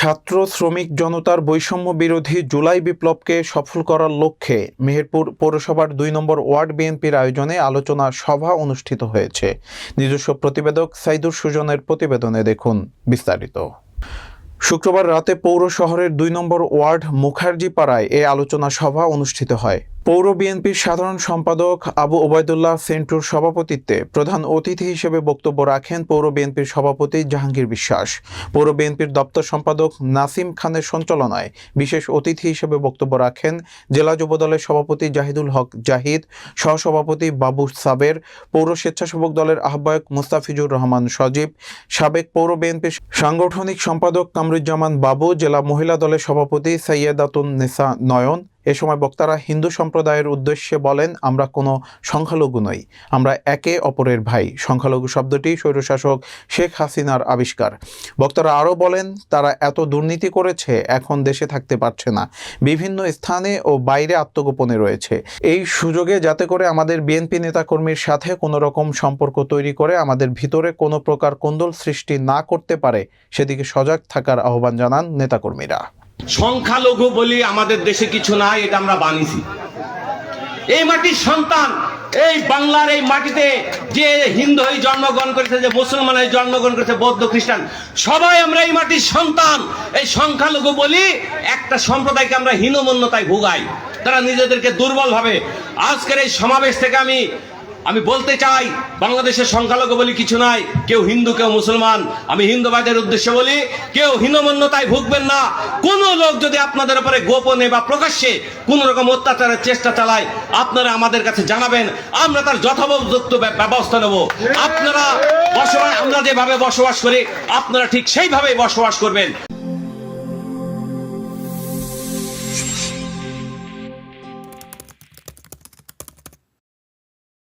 ছাত্র শ্রমিক জনতার বৈষম্য বিরোধী জুলাই বিপ্লবকে সফল করার লক্ষ্যে মেহেরপুর পৌরসভার ২ নম্বর ওয়ার্ড বিএনপির আয়োজনে আলোচনা সভা অনুষ্ঠিত হয়েছে। নিজস্ব প্রতিবেদক সাইদুর সুজনের প্রতিবেদনে দেখুন বিস্তারিত। শুক্রবার রাতে পৌর শহরের ২ নম্বর ওয়ার্ড মুখার্জি পাড়ায় এ আলোচনা সভা অনুষ্ঠিত হয়। পৌর বিএনপির সাধারণ সম্পাদক আবু ওবায়দুল্লাহ সেন্টুর সভাপতিত্বে প্রধান অতিথি হিসেবে বক্তব্য রাখেন পৌর বিএনপির সভাপতি জাহাঙ্গীর বিশ্বাস। পৌর বিএনপির দপ্তর সম্পাদক নাসিম খানের সঞ্চালনায় বিশেষ অতিথি হিসেবে বক্তব্য রাখেন জেলা যুবদলের সভাপতি জাহিদুল হক জাহিদ, সহসভাপতি বাবু সাবের, পৌর স্বেচ্ছাসেবক দলের আহ্বায়ক মুস্তাফিজুর রহমান সজীব, সাবেক পৌর বিএনপির সাংগঠনিক সম্পাদক কামরুজ্জামান বাবু, জেলা মহিলা দলের সভাপতি সৈয়দাতুন নেসা নয়ন। এ সময় বক্তারা হিন্দু সম্প্রদায়ের উদ্দেশ্যে বলেন, আমরা কোনো সংখ্যালঘু নই, আমরা একে অপরের ভাই। সংখ্যালঘু শব্দটি স্বৈরশাসক শেখ হাসিনার আবিষ্কার। বক্তারা আরও বলেন, তারা এত দুর্নীতি করেছে, এখন দেশে থাকতে পারছে না, বিভিন্ন স্থানে ও বাইরে আত্মগোপনে রয়েছে। এই সুযোগে যাতে করে আমাদের বিএনপি নেতাকর্মীর সাথে কোনো রকম সম্পর্ক তৈরি করে আমাদের ভিতরে কোনো প্রকার কোন্দল সৃষ্টি না করতে পারে, সেদিকে সজাগ থাকার আহ্বান জানান নেতাকর্মীরা। সংখ্যালঘু বলি আমাদের দেশে কিছু নাই, এটা আমরা বানিয়েছি। এই মাটির সন্তান, এই বাংলার এই মাটিতে যে হিন্দু হয়ে জন্মগ্রহণ করেছে, যে মুসলমান হয়ে জন্মগ্রহণ করেছে, বৌদ্ধ খ্রিস্টান, সবাই আমরা এই মাটির সন্তান। এই সংখ্যালঘু বলি একটা সম্প্রদায়কে আমরা হীনমন্যতায় ভোগাই, তারা নিজেদেরকে দুর্বল ভাবে। আজকের এই সমাবেশ থেকে আমি বলতে চাই, বাংলাদেশের সংখ্যালঘু বলি কিছু নাই, কেউ হিন্দু কেউ মুসলমান। আমি হিন্দুবাদের উদ্দেশ্যে বলি, কেউ হীনমন্যতায় ভুগবেন না। কোন লোক যদি আপনাদের উপরে গোপনে বা প্রকাশ্যে কোন রকম অত্যাচারের চেষ্টা চালায়, আপনারা আমাদের কাছে জানাবেন, আমরা তার যথোপযুক্ত ব্যবস্থা নেব। আপনারা আমরা যেভাবে বসবাস করি, আপনারা ঠিক সেইভাবেই বসবাস করবেন।